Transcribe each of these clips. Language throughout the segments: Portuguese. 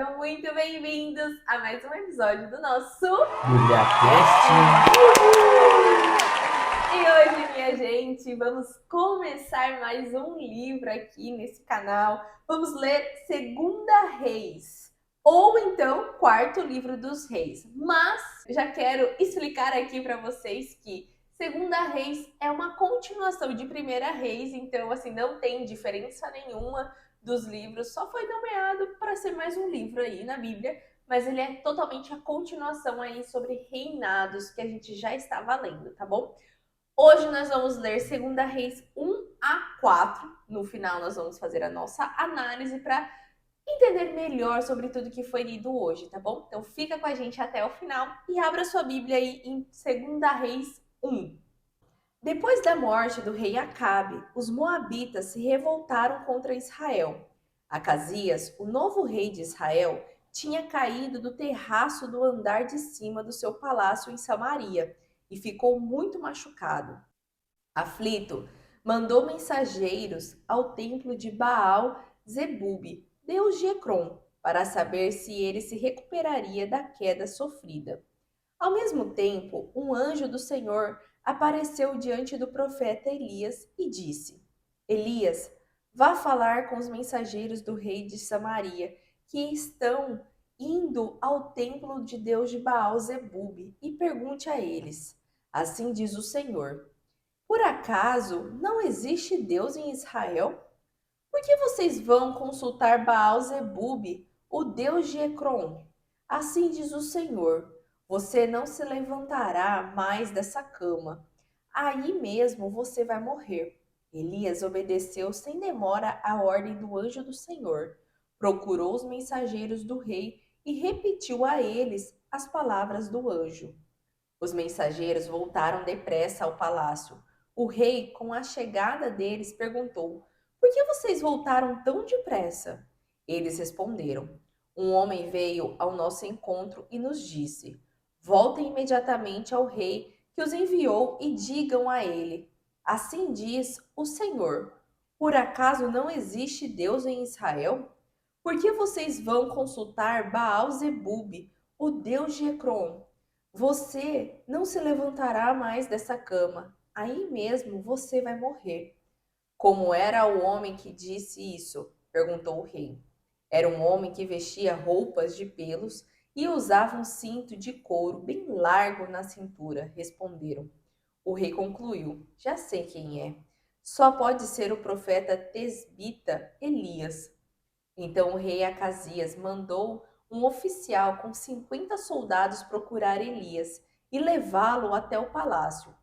Sejam muito bem-vindos a mais um episódio do nosso BíbliaCast. E hoje, minha gente, vamos começar mais um livro aqui nesse canal. Vamos ler Segunda Reis, ou então Quarto Livro dos Reis. Mas já quero explicar aqui para vocês que Segunda Reis é uma continuação de Primeira Reis, então assim não tem diferença nenhuma dos livros, só foi nomeado para ser mais um livro aí na Bíblia, mas ele é totalmente a continuação aí sobre reinados que a gente já estava lendo, tá bom? Hoje nós vamos ler 2 Reis 1 a 4. No final nós vamos fazer a nossa análise para entender melhor sobre tudo que foi lido hoje, tá bom? Então fica com a gente até o final e abra sua Bíblia aí em 2 Reis 1. Depois da morte do rei Acabe, os moabitas se revoltaram contra Israel. Acasias, o novo rei de Israel, tinha caído do terraço do andar de cima do seu palácio em Samaria e ficou muito machucado. Aflito, mandou mensageiros ao templo de Baal Zebub, deus de Ecrom, para saber se ele se recuperaria da queda sofrida. Ao mesmo tempo, um anjo do Senhor apareceu diante do profeta Elias e disse: Elias, vá falar com os mensageiros do rei de Samaria, que estão indo ao templo de Deus de Baal Zebub, e pergunte a eles: Assim diz o Senhor: Por acaso não existe Deus em Israel? Por que vocês vão consultar Baal Zebub, o deus de Ecrom? Assim diz o Senhor: Você não se levantará mais dessa cama. Aí mesmo você vai morrer. Elias obedeceu sem demora à ordem do anjo do Senhor. Procurou os mensageiros do rei e repetiu a eles as palavras do anjo. Os mensageiros voltaram depressa ao palácio. O rei, com a chegada deles, perguntou: Por que vocês voltaram tão depressa? Eles responderam: Um homem veio ao nosso encontro e nos disse: Voltem imediatamente ao rei que os enviou e digam a ele: Assim diz o Senhor: Por acaso não existe Deus em Israel? Por que vocês vão consultar Baal Zebub, o deus de Ecrom? Você não se levantará mais dessa cama, aí mesmo você vai morrer. Como era o homem que disse isso? Perguntou o rei. Era um homem que vestia roupas de pelos e usava um cinto de couro bem largo na cintura, responderam. O rei concluiu: Já sei quem é. Só pode ser o profeta tesbita Elias. Então o rei Acasias mandou um oficial com 50 soldados procurar Elias e levá-lo até o palácio.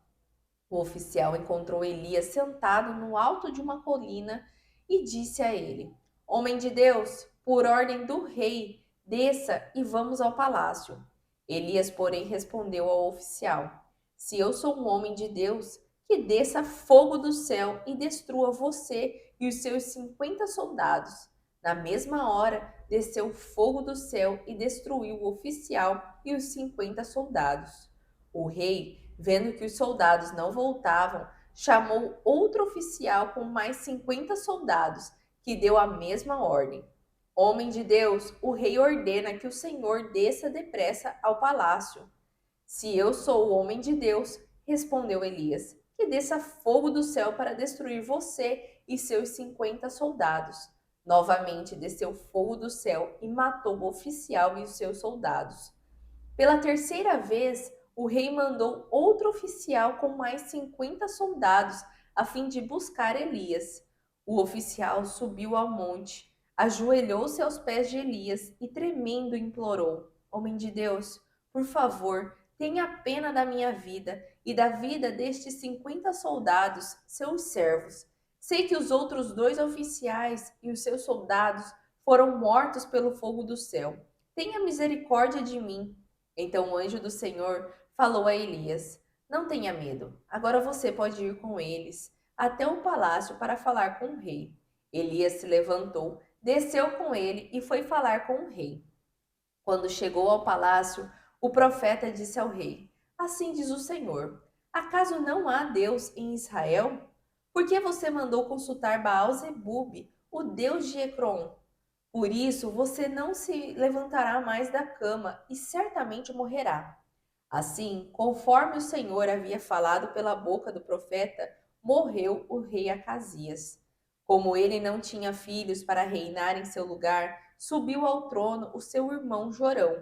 O oficial encontrou Elias sentado no alto de uma colina e disse a ele: Homem de Deus, por ordem do rei, desça e vamos ao palácio. Elias, porém, respondeu ao oficial: Se eu sou um homem de Deus, que desça fogo do céu e destrua você e os seus 50 soldados. Na mesma hora, desceu fogo do céu e destruiu o oficial e os 50 soldados. O rei, vendo que os soldados não voltavam, chamou outro oficial com mais 50 soldados, que deu a mesma ordem. Homem de Deus, o rei ordena que o Senhor desça depressa ao palácio. Se eu sou o homem de Deus, respondeu Elias, que desça fogo do céu para destruir você e seus 50 soldados. Novamente desceu fogo do céu e matou o oficial e os seus soldados. Pela terceira vez, o rei mandou outro oficial com mais 50 soldados a fim de buscar Elias. O oficial subiu ao monte, ajoelhou-se aos pés de Elias e, tremendo, implorou: Homem de Deus, por favor, tenha pena da minha vida e da vida destes 50 soldados, seus servos. Sei que os outros 2 oficiais e os seus soldados foram mortos pelo fogo do céu. Tenha misericórdia de mim. Então o anjo do Senhor falou a Elias: Não tenha medo, agora você pode ir com eles até o palácio para falar com o rei. Elias se levantou, desceu com ele e foi falar com o rei. Quando chegou ao palácio, o profeta disse ao rei: Assim diz o Senhor: Acaso não há Deus em Israel? Por que você mandou consultar Baal Zebub, o deus de Ecrom? Por isso você não se levantará mais da cama e certamente morrerá. Assim, conforme o Senhor havia falado pela boca do profeta, morreu o rei Acasias. Como ele não tinha filhos para reinar em seu lugar, subiu ao trono o seu irmão Jorão.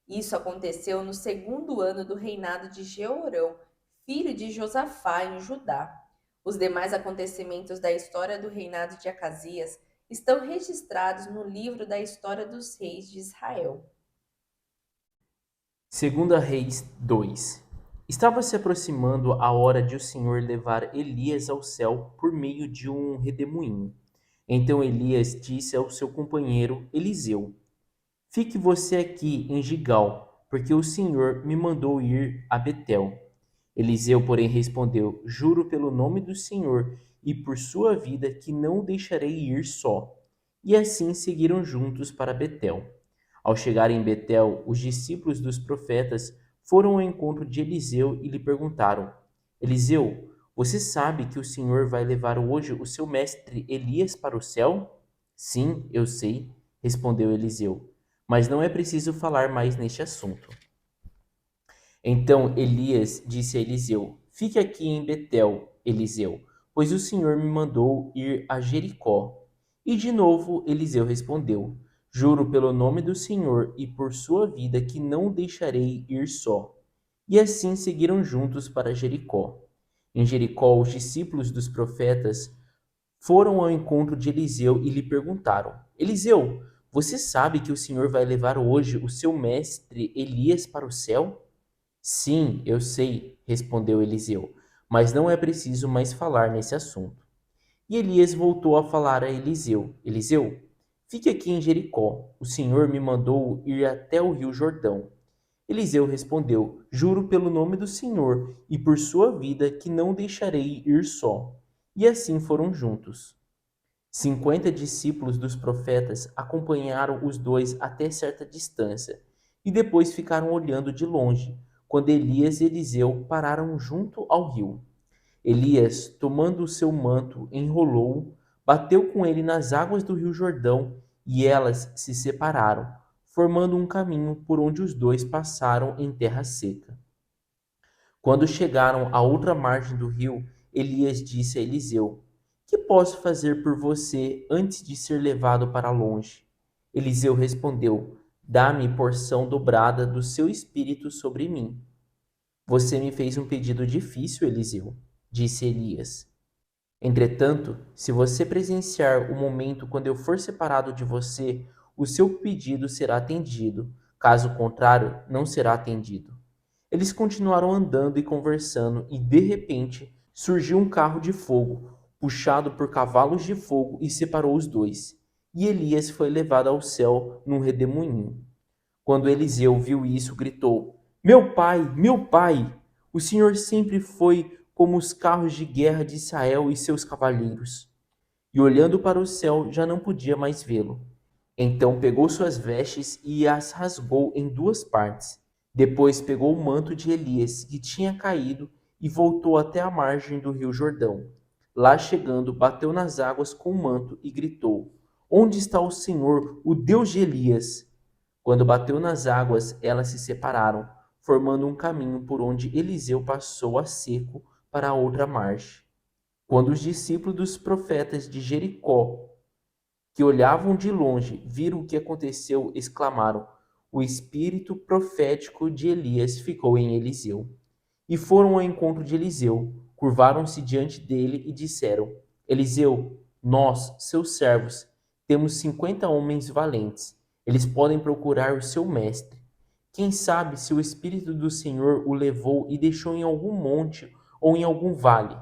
Isso aconteceu no segundo ano do reinado de Jeorão, filho de Josafá, em Judá. Os demais acontecimentos da história do reinado de Acasias estão registrados no livro da história dos reis de Israel. Segunda Reis 2. Estava se aproximando a hora de o Senhor levar Elias ao céu por meio de um redemoinho. Então Elias disse ao seu companheiro Eliseu: Fique você aqui em Gigal, porque o Senhor me mandou ir a Betel. Eliseu, porém, respondeu: Juro pelo nome do Senhor e por sua vida que não o deixarei ir só. E assim seguiram juntos para Betel. Ao chegarem em Betel, os discípulos dos profetas foram ao encontro de Eliseu e lhe perguntaram: Eliseu, você sabe que o Senhor vai levar hoje o seu mestre Elias para o céu? Sim, eu sei, respondeu Eliseu, mas não é preciso falar mais neste assunto. Então Elias disse a Eliseu: Fique aqui em Betel, Eliseu, pois o Senhor me mandou ir a Jericó. E de novo Eliseu respondeu: Juro pelo nome do Senhor e por sua vida que não o deixarei ir só. E assim seguiram juntos para Jericó. Em Jericó, os discípulos dos profetas foram ao encontro de Eliseu e lhe perguntaram: Eliseu, você sabe que o Senhor vai levar hoje o seu mestre Elias para o céu? Sim, eu sei, respondeu Eliseu, mas não é preciso mais falar nesse assunto. E Elias voltou a falar a Eliseu: Eliseu, fique aqui em Jericó. O Senhor me mandou ir até o rio Jordão. Eliseu respondeu: Juro pelo nome do Senhor e por sua vida que não o deixarei ir só. E assim foram juntos. 50 discípulos dos profetas acompanharam os dois até certa distância e depois ficaram olhando de longe, quando Elias e Eliseu pararam junto ao rio. Elias, tomando o seu manto, enrolou-o, bateu com ele nas águas do rio Jordão e elas se separaram, formando um caminho por onde os dois passaram em terra seca. Quando chegaram à outra margem do rio, Elias disse a Eliseu: Que posso fazer por você antes de ser levado para longe? Eliseu respondeu: Dá-me porção dobrada do seu espírito sobre mim. Você me fez um pedido difícil, Eliseu, disse Elias. Entretanto, se você presenciar o momento quando eu for separado de você, o seu pedido será atendido. Caso contrário, não será atendido. Eles continuaram andando e conversando, e de repente surgiu um carro de fogo, puxado por cavalos de fogo, e separou os dois. E Elias foi levado ao céu num redemoinho. Quando Eliseu viu isso, gritou: meu pai! O Senhor sempre foi como os carros de guerra de Israel e seus cavaleiros. E olhando para o céu, já não podia mais vê-lo. Então pegou suas vestes e as rasgou em duas partes. Depois pegou o manto de Elias, que tinha caído, e voltou até a margem do rio Jordão. Lá chegando, bateu nas águas com o manto e gritou: Onde está o Senhor, o Deus de Elias? Quando bateu nas águas, elas se separaram, formando um caminho por onde Eliseu passou a seco para a outra margem. Quando os discípulos dos profetas de Jericó, que olhavam de longe, viram o que aconteceu, exclamaram: O espírito profético de Elias ficou em Eliseu. E foram ao encontro de Eliseu, curvaram-se diante dele e disseram: Eliseu, nós, seus servos, temos 50 homens valentes. Eles podem procurar o seu mestre. Quem sabe se o espírito do Senhor o levou e deixou em algum monte ou em algum vale?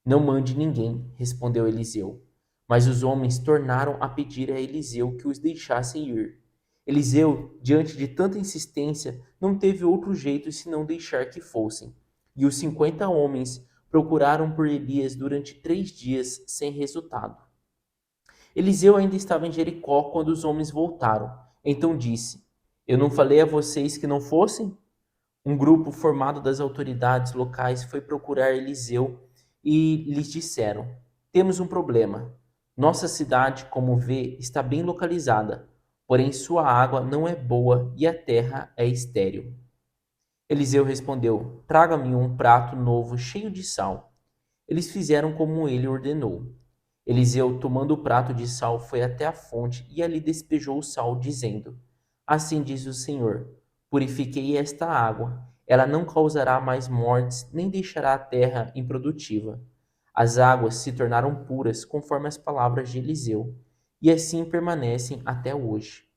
Não mande ninguém, respondeu Eliseu. Mas os homens tornaram a pedir a Eliseu que os deixasse ir. Eliseu, diante de tanta insistência, não teve outro jeito senão deixar que fossem. E os 50 homens procuraram por Elias durante 3 dias, sem resultado. Eliseu ainda estava em Jericó quando os homens voltaram. Então disse: Eu não falei a vocês que não fossem? Um grupo formado das autoridades locais foi procurar Eliseu e lhes disseram: Temos um problema. Nossa cidade, como vê, está bem localizada, porém sua água não é boa e a terra é estéril. Eliseu respondeu: Traga-me um prato novo cheio de sal. Eles fizeram como ele ordenou. Eliseu, tomando o prato de sal, foi até a fonte e ali despejou o sal, dizendo: Assim diz o Senhor: Purifiquei esta água. Ela não causará mais mortes, nem deixará a terra improdutiva. As águas se tornaram puras, conforme as palavras de Eliseu, e assim permanecem até hoje.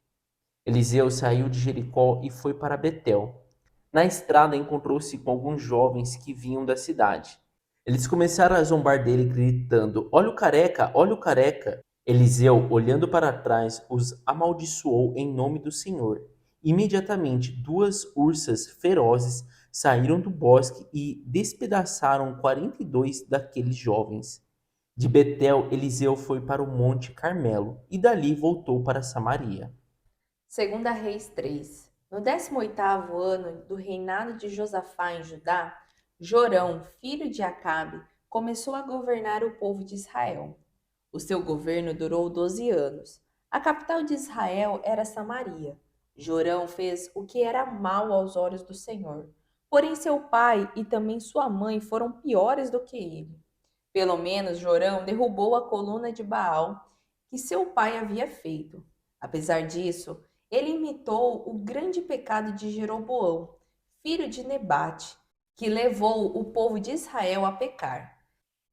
Eliseu saiu de Jericó e foi para Betel. Na estrada encontrou-se com alguns jovens que vinham da cidade. Eles começaram a zombar dele, gritando: Olha o careca, olha o careca! Eliseu, olhando para trás, os amaldiçoou em nome do Senhor. Imediatamente, duas ursas ferozes saíram do bosque e despedaçaram 42 daqueles jovens. De Betel, Eliseu foi para o Monte Carmelo e dali voltou para Samaria. Segunda Reis 3. No 18º ano do reinado de Josafá em Judá, Jorão, filho de Acabe, começou a governar o povo de Israel. O seu governo durou 12 anos. A capital de Israel era Samaria. Jorão fez o que era mal aos olhos do Senhor. Porém, seu pai e também sua mãe foram piores do que ele. Pelo menos Jorão derrubou a coluna de Baal que seu pai havia feito. Apesar disso, ele imitou o grande pecado de Jeroboão, filho de Nebate, que levou o povo de Israel a pecar.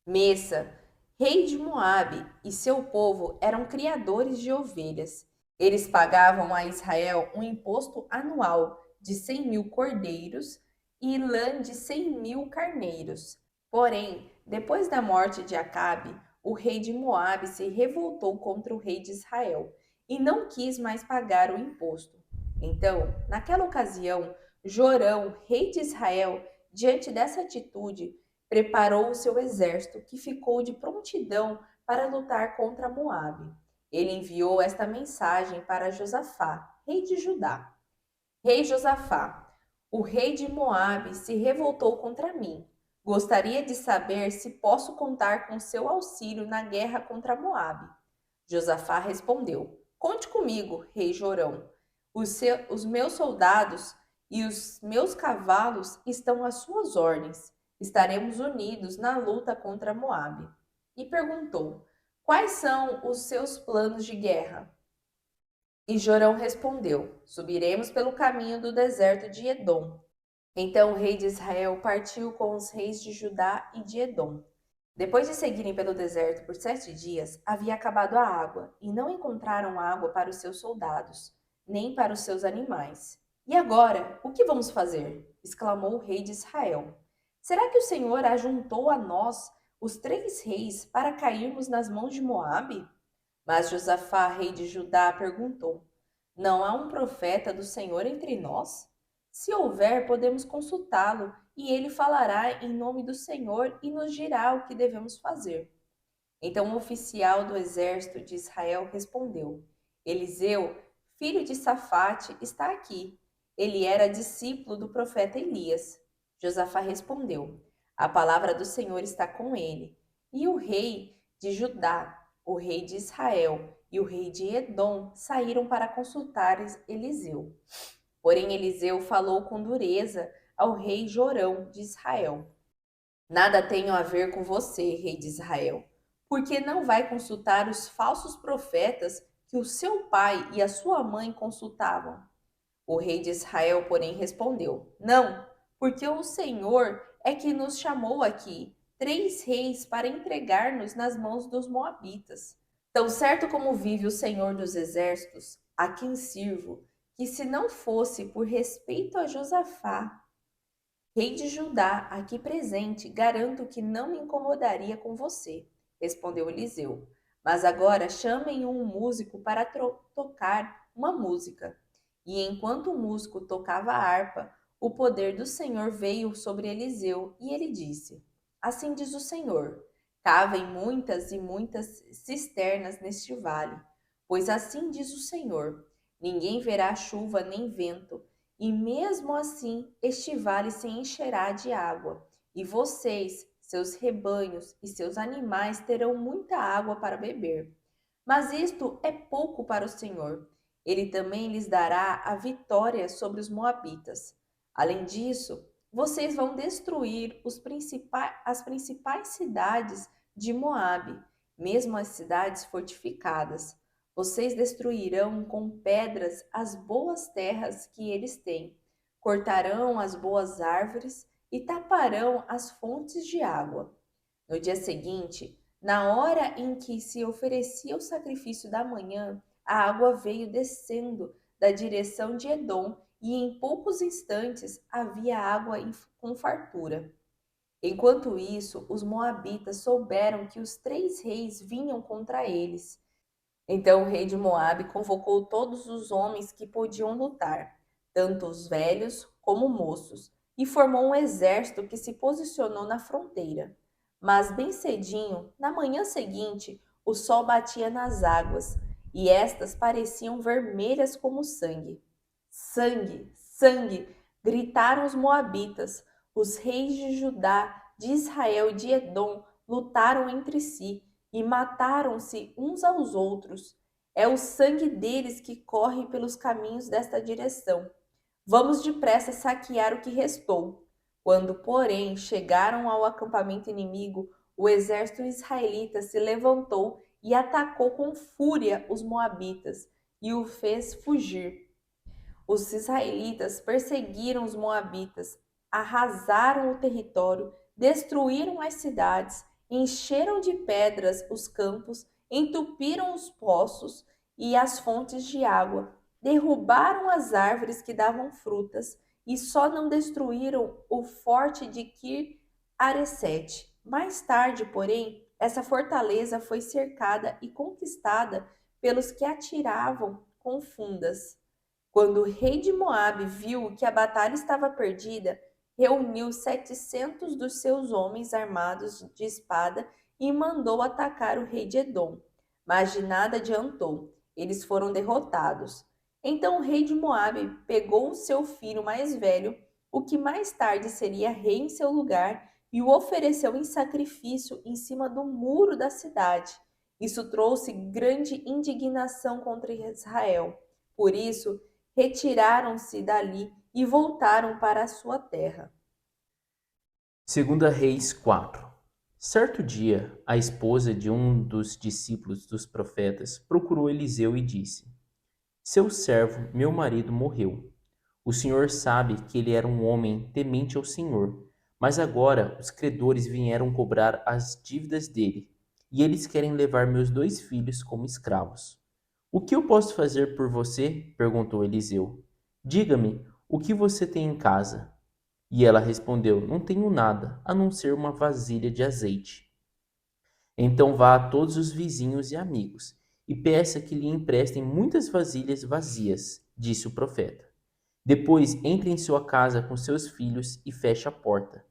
Messa, rei de Moabe, e seu povo eram criadores de ovelhas. Eles pagavam a Israel um imposto anual de 100.000 cordeiros e lã de 100.000 carneiros. Porém, depois da morte de Acabe, o rei de Moabe se revoltou contra o rei de Israel e não quis mais pagar o imposto. Então, naquela ocasião, Jorão, rei de Israel, diante dessa atitude, preparou o seu exército, que ficou de prontidão para lutar contra Moabe. Ele enviou esta mensagem para Josafá, rei de Judá: Rei Josafá, o rei de Moabe se revoltou contra mim. Gostaria de saber se posso contar com seu auxílio na guerra contra Moabe. Josafá respondeu: Conte comigo, rei Jorão. Os meus soldados e os meus cavalos estão às suas ordens. Estaremos unidos na luta contra Moabe. E perguntou: Quais são os seus planos de guerra? E Jorão respondeu: Subiremos pelo caminho do deserto de Edom. Então o rei de Israel partiu com os reis de Judá e de Edom. Depois de seguirem pelo deserto por 7 dias, havia acabado a água, e não encontraram água para os seus soldados, nem para os seus animais. E agora, o que vamos fazer? Exclamou o rei de Israel. Será que o Senhor ajuntou a nós, os 3 reis, para cairmos nas mãos de Moabe? Mas Josafá, rei de Judá, perguntou: Não há um profeta do Senhor entre nós? Se houver, podemos consultá-lo, e ele falará em nome do Senhor e nos dirá o que devemos fazer. Então o oficial do exército de Israel respondeu: Eliseu, filho de Safate, está aqui. Ele era discípulo do profeta Elias. Josafá respondeu: A palavra do Senhor está com ele. E o rei de Judá, o rei de Israel e o rei de Edom saíram para consultar Eliseu. Porém, Eliseu falou com dureza ao rei Jorão de Israel: Nada tenho a ver com você, rei de Israel, porque não vai consultar os falsos profetas que o seu pai e a sua mãe consultavam. O rei de Israel, porém, respondeu: Não, porque o Senhor é que nos chamou aqui, 3 reis, para entregar-nos nas mãos dos moabitas. Tão certo como vive o Senhor dos exércitos, a quem sirvo, que se não fosse por respeito a Josafá, rei de Judá, aqui presente, garanto que não me incomodaria com você, respondeu Eliseu. Mas agora chamem um músico para tocar uma música. E enquanto o músico tocava a harpa, o poder do Senhor veio sobre Eliseu, e ele disse: Assim diz o Senhor: Cavem muitas e muitas cisternas neste vale, pois assim diz o Senhor: Ninguém verá chuva nem vento, e mesmo assim este vale se encherá de água, e vocês seus rebanhos e seus animais terão muita água para beber. Mas isto é pouco para o Senhor. Ele também lhes dará a vitória sobre os moabitas. Além disso, vocês vão destruir as principais cidades de Moabe, mesmo as cidades fortificadas. Vocês destruirão com pedras as boas terras que eles têm, cortarão as boas árvores e taparão as fontes de água. No dia seguinte, na hora em que se oferecia o sacrifício da manhã, a água veio descendo da direção de Edom e em poucos instantes havia água com fartura. Enquanto isso, os moabitas souberam que os 3 reis vinham contra eles. Então o rei de Moabe convocou todos os homens que podiam lutar, tanto os velhos como moços, e formou um exército que se posicionou na fronteira. Mas bem cedinho, na manhã seguinte, o sol batia nas águas, e estas pareciam vermelhas como sangue. Sangue, sangue! Gritaram os moabitas. Os reis de Judá, de Israel e de Edom lutaram entre si e mataram-se uns aos outros. É o sangue deles que corre pelos caminhos desta direção. Vamos depressa saquear o que restou. Quando, porém, chegaram ao acampamento inimigo, o exército israelita se levantou e atacou com fúria os moabitas e o fez fugir. Os israelitas perseguiram os moabitas, arrasaram o território, destruíram as cidades, encheram de pedras os campos, entupiram os poços e as fontes de água, derrubaram as árvores que davam frutas e só não destruíram o forte de Kir-Haresete. Mais tarde, porém, essa fortaleza foi cercada e conquistada pelos que atiravam com fundas. Quando o rei de Moabe viu que a batalha estava perdida, reuniu 700 dos seus homens armados de espada e mandou atacar o rei de Edom. Mas de nada adiantou, eles foram derrotados. Então o rei de Moabe pegou o seu filho mais velho, o que mais tarde seria rei em seu lugar, e o ofereceu em sacrifício em cima do muro da cidade. Isso trouxe grande indignação contra Israel. Por isso, retiraram-se dali e voltaram para a sua terra. Segunda Reis 4. Certo dia, a esposa de um dos discípulos dos profetas procurou Eliseu e disse: Seu servo, meu marido, morreu. O senhor sabe que ele era um homem temente ao Senhor, mas agora os credores vieram cobrar as dívidas dele, e eles querem levar meus 2 filhos como escravos. O que eu posso fazer por você? Perguntou Eliseu. Diga-me, o que você tem em casa? E ela respondeu: Não tenho nada, a não ser uma vasilha de azeite. Então vá a todos os vizinhos e amigos, e peça que lhe emprestem muitas vasilhas vazias, disse o profeta. Depois entre em sua casa com seus filhos e feche a porta.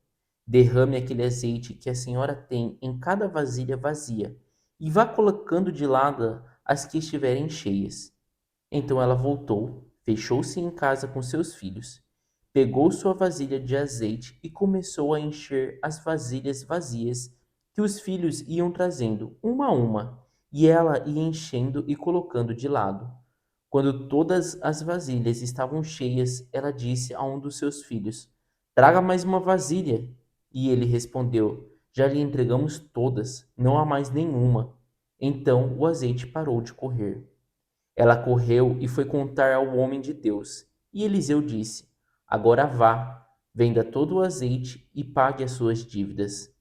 Derrame aquele azeite que a senhora tem em cada vasilha vazia, e vá colocando de lado as que estiverem cheias. Então ela voltou, fechou-se em casa com seus filhos, pegou sua vasilha de azeite e começou a encher as vasilhas vazias que os filhos iam trazendo, uma a uma, e ela ia enchendo e colocando de lado. Quando todas as vasilhas estavam cheias, ela disse a um dos seus filhos: Traga mais uma vasilha. E ele respondeu: Já lhe entregamos todas, não há mais nenhuma. Então o azeite parou de correr. Ela correu e foi contar ao homem de Deus. E Eliseu disse: Agora vá, venda todo o azeite e pague as suas dívidas.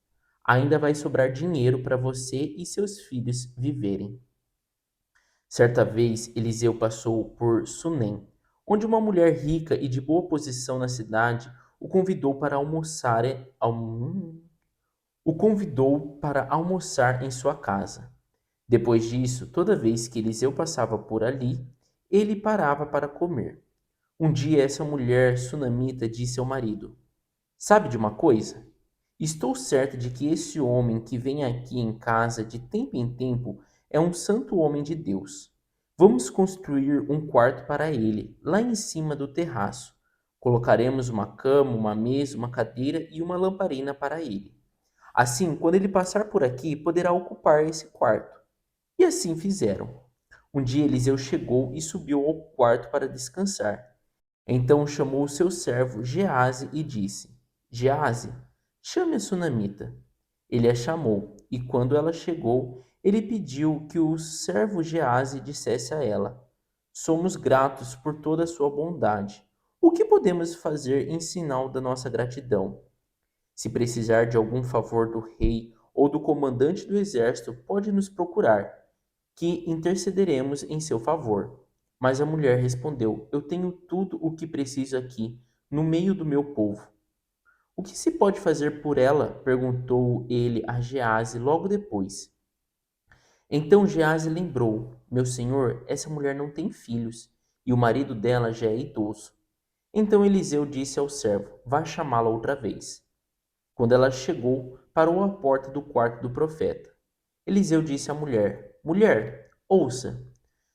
Ainda vai sobrar dinheiro para você e seus filhos viverem. Certa vez, Eliseu passou por Sunem, onde uma mulher rica e de boa posição na cidade o convidou para almoçar em sua casa. Depois disso, toda vez que Eliseu passava por ali, ele parava para comer. Um dia, essa mulher sunamita disse ao marido: Sabe de uma coisa? Estou certa de que esse homem que vem aqui em casa de tempo em tempo é um santo homem de Deus. Vamos construir um quarto para ele, lá em cima do terraço. Colocaremos uma cama, uma mesa, uma cadeira e uma lamparina para ele. Assim, quando ele passar por aqui, poderá ocupar esse quarto. E assim fizeram. Um dia Eliseu chegou e subiu ao quarto para descansar. Então chamou o seu servo Geazi e disse: Geazi, chame a sunamita. Ele a chamou, e quando ela chegou, ele pediu que o servo Geazi dissesse a ela: Somos gratos por toda a sua bondade. O que podemos fazer em sinal da nossa gratidão? Se precisar de algum favor do rei ou do comandante do exército, pode nos procurar, que intercederemos em seu favor. Mas a mulher respondeu: Eu tenho tudo o que preciso aqui, no meio do meu povo. O que se pode fazer por ela? Perguntou ele a Gease logo depois. Então Gease lembrou: Meu senhor, essa mulher não tem filhos, e o marido dela já é idoso. Então Eliseu disse ao servo: Vá chamá-la outra vez. Quando ela chegou, parou à porta do quarto do profeta. Eliseu disse à mulher: Mulher, ouça.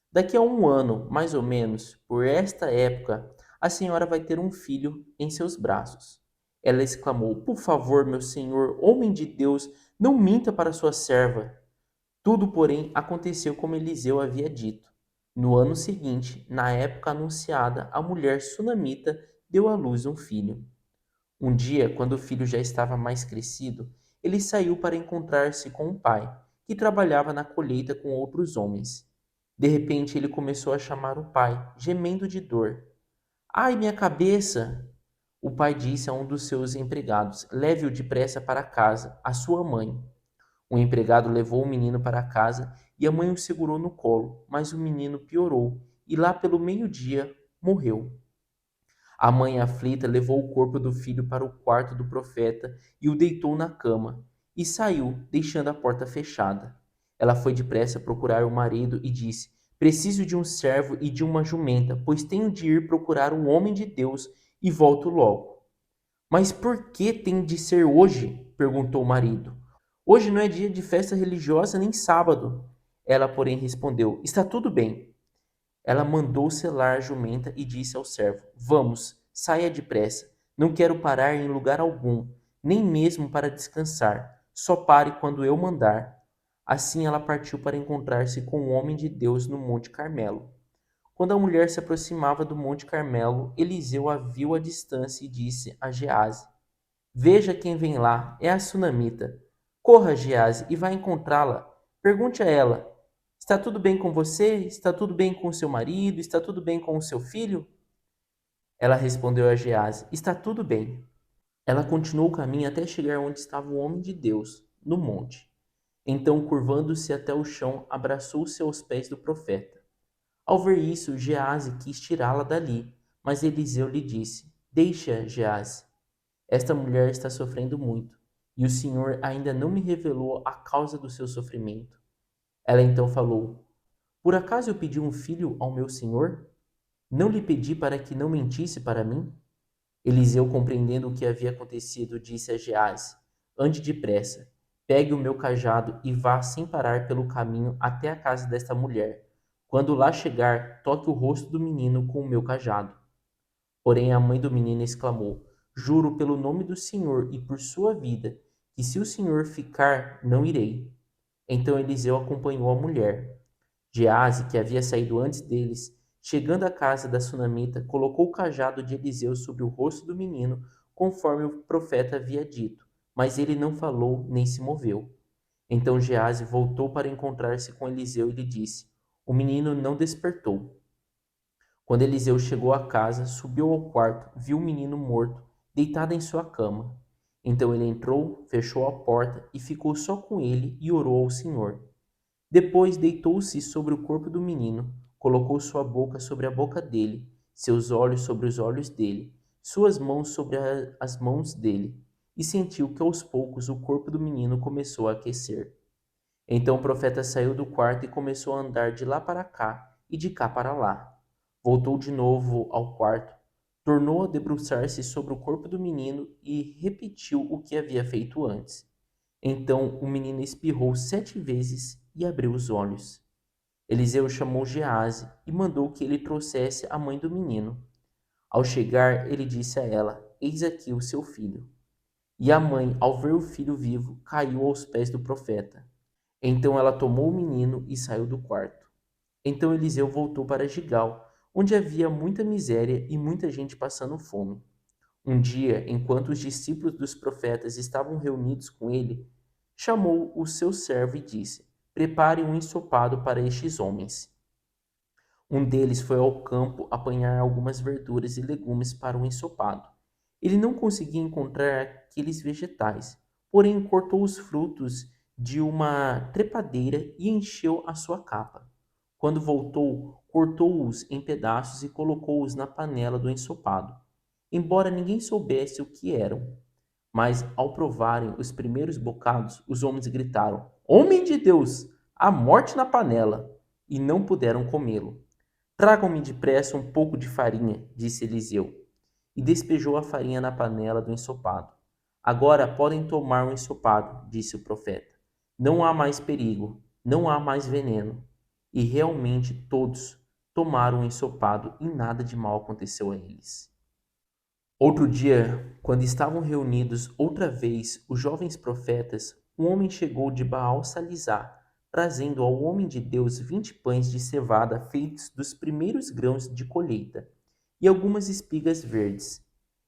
Daqui a um ano, mais ou menos, por esta época, a senhora vai ter um filho em seus braços. Ela exclamou: Por favor, meu senhor, homem de Deus, não minta para sua serva. Tudo, porém, aconteceu como Eliseu havia dito. No ano seguinte, na época anunciada, a mulher sunamita deu à luz um filho. Um dia, quando o filho já estava mais crescido, ele saiu para encontrar-se com o pai, que trabalhava na colheita com outros homens. De repente, ele começou a chamar o pai, gemendo de dor. Ai, minha cabeça! O pai disse a um dos seus empregados: Leve-o depressa para casa, a sua mãe. O empregado levou o menino para casa e a mãe o segurou no colo, mas o menino piorou e lá pelo meio-dia morreu. A mãe aflita levou o corpo do filho para o quarto do profeta e o deitou na cama, e saiu, deixando a porta fechada. Ela foi depressa procurar o marido e disse: Preciso de um servo e de uma jumenta, pois tenho de ir procurar um homem de Deus e volto logo. Mas por que tem de ser hoje? Perguntou o marido. Hoje não é dia de festa religiosa nem sábado. Ela, porém, respondeu: Está tudo bem. Ela mandou selar a jumenta e disse ao servo: Vamos, saia depressa. Não quero parar em lugar algum, nem mesmo para descansar. Só pare quando eu mandar. Assim ela partiu para encontrar-se com o homem de Deus no Monte Carmelo. Quando a mulher se aproximava do Monte Carmelo, Eliseu a viu à distância e disse a Gease: Veja quem vem lá, é a sunamita. Corra, Gease, e vá encontrá-la. Pergunte a ela: Está tudo bem com você? Está tudo bem com o seu marido? Está tudo bem com o seu filho? Ela respondeu a Gease: Está tudo bem. Ela continuou o caminho até chegar onde estava o homem de Deus, no monte. Então, curvando-se até o chão, abraçou-se aos pés do profeta. Ao ver isso, Gease quis tirá-la dali, mas Eliseu lhe disse: Deixa, Gease. Esta mulher está sofrendo muito, e o Senhor ainda não me revelou a causa do seu sofrimento. Ela então falou: Por acaso eu pedi um filho ao meu senhor? Não lhe pedi para que não mentisse para mim? Eliseu, compreendendo o que havia acontecido, disse a Gease: Ande depressa, pegue o meu cajado e vá sem parar pelo caminho até a casa desta mulher. Quando lá chegar, toque o rosto do menino com o meu cajado. Porém a mãe do menino exclamou: Juro pelo nome do Senhor e por sua vida, que se o Senhor ficar, não irei. Então Eliseu acompanhou a mulher. Gease, que havia saído antes deles, chegando à casa da sunamita, colocou o cajado de Eliseu sobre o rosto do menino, conforme o profeta havia dito, mas ele não falou nem se moveu. Então Gease voltou para encontrar-se com Eliseu e lhe disse: O menino não despertou. Quando Eliseu chegou à casa, subiu ao quarto, viu o menino morto, deitado em sua cama. Então ele entrou, fechou a porta e ficou só com ele e orou ao Senhor. Depois deitou-se sobre o corpo do menino, colocou sua boca sobre a boca dele, seus olhos sobre os olhos dele, suas mãos sobre as mãos dele, e sentiu que aos poucos o corpo do menino começou a aquecer. Então o profeta saiu do quarto e começou a andar de lá para cá e de cá para lá. Voltou de novo ao quarto, tornou a debruçar-se sobre o corpo do menino e repetiu o que havia feito antes. Então o menino espirrou 7 vezes e abriu os olhos. Eliseu chamou Gease e mandou que ele trouxesse a mãe do menino. Ao chegar, ele disse a ela: Eis aqui o seu filho. E a mãe, ao ver o filho vivo, caiu aos pés do profeta. Então ela tomou o menino e saiu do quarto. Então Eliseu voltou para Gigal, onde havia muita miséria e muita gente passando fome. Um dia, enquanto os discípulos dos profetas estavam reunidos com ele, chamou o seu servo e disse: Prepare um ensopado para estes homens. Um deles foi ao campo apanhar algumas verduras e legumes para o ensopado. Ele não conseguia encontrar aqueles vegetais, porém cortou os frutos de uma trepadeira e encheu a sua capa. Quando voltou, cortou-os em pedaços e colocou-os na panela do ensopado, embora ninguém soubesse o que eram. Mas ao provarem os primeiros bocados, os homens gritaram: Homem de Deus, a morte na panela! E não puderam comê-lo. Tragam-me depressa um pouco de farinha, disse Eliseu, e despejou a farinha na panela do ensopado. Agora podem tomar o ensopado, disse o profeta. Não há mais perigo, não há mais veneno. E realmente todos tomaram o ensopado e nada de mal aconteceu a eles. Outro dia, quando estavam reunidos outra vez os jovens profetas, um homem chegou de Baal-Salizá, trazendo ao homem de Deus 20 pães de cevada feitos dos primeiros grãos de colheita e algumas espigas verdes.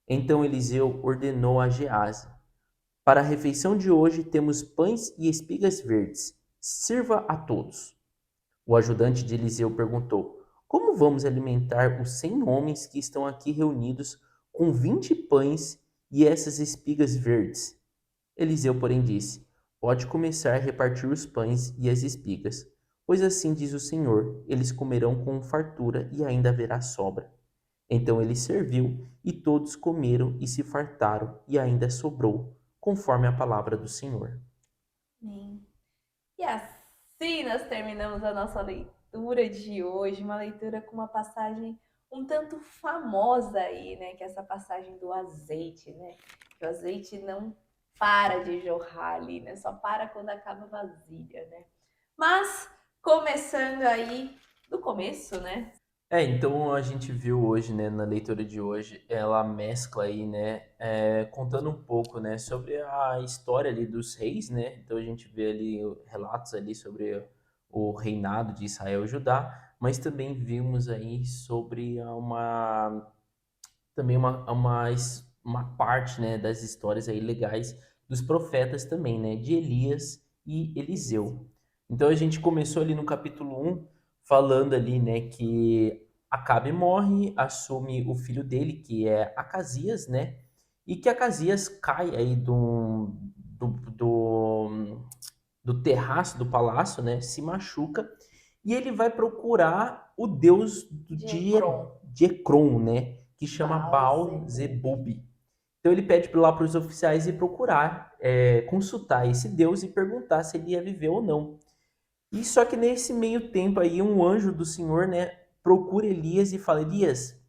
Então Eliseu ordenou a Gease: Para a refeição de hoje temos pães e espigas verdes. Sirva a todos. O ajudante de Eliseu perguntou: Como vamos alimentar os 100 homens que estão aqui reunidos com 20 pães e essas espigas verdes? Eliseu, porém, disse: Pode começar a repartir os pães e as espigas, pois assim diz o Senhor: eles comerão com fartura e ainda haverá sobra. Então ele serviu, e todos comeram e se fartaram, e ainda sobrou, conforme a palavra do Senhor. Amém. E assim nós terminamos a nossa leitura de hoje, uma leitura com uma passagem um tanto famosa aí, né? Que é essa passagem do azeite, né? Que o azeite não para de jorrar ali, né? Só para quando acaba a vasilha, né? Mas, começando aí do começo, né? Então a gente viu hoje, né, na leitura de hoje, ela mescla aí, né, contando um pouco, né, sobre a história ali dos reis, né, então a gente vê ali relatos ali sobre o reinado de Israel e Judá, mas também vimos aí sobre também uma parte, né, das histórias aí legais dos profetas também, né, de Elias e Eliseu. Então a gente começou ali no capítulo 1 falando ali, né, que Acabe morre, assume o filho dele, que é Acasias, né, e que Acasias cai aí do terraço do palácio, né, se machuca e ele vai procurar o deus De Ecrom, de Ecrom, né, que chama Baal-zebub. Baal-zebub. Então ele pede lá para os oficiais ir procurar, consultar esse deus e perguntar se ele ia viver ou não. E só que nesse meio tempo aí um anjo do Senhor, né, procura Elias e fala: Elias,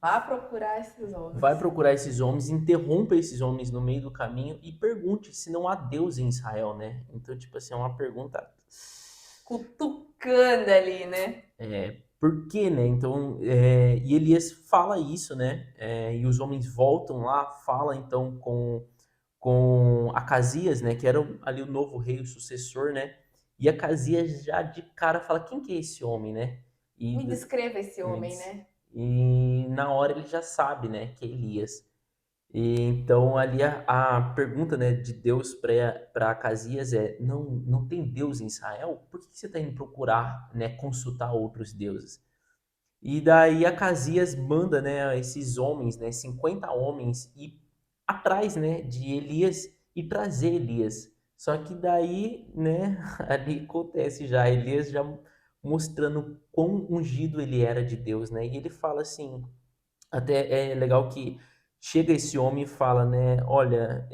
Vá procurar esses vai homens. procurar esses homens, interrompa esses homens no meio do caminho e pergunte se não há Deus em Israel, né? Então, tipo assim, é uma pergunta. Cutucando ali, né? Por quê, né? Então, e Elias fala isso, né? E os homens voltam lá, fala então com Acasias, né? Que era ali o novo rei, o sucessor, né? E Acasias já de cara fala: quem que é esse homem, né? E, Me descreva esse me homem, diz- né? e na hora ele já sabe, né? Que é Elias. E então ali a pergunta, né, de Deus para Acasias é: não tem Deus em Israel? Por que você está indo procurar, né, consultar outros deuses? E daí Acasias manda, né, esses homens, né, 50 homens, ir atrás, né, de Elias e trazer Elias. Só que daí, né, ali acontece já, Elias já mostrando quão ungido ele era de Deus, né? E ele fala assim, até é legal que chega esse homem e fala, né? Olha,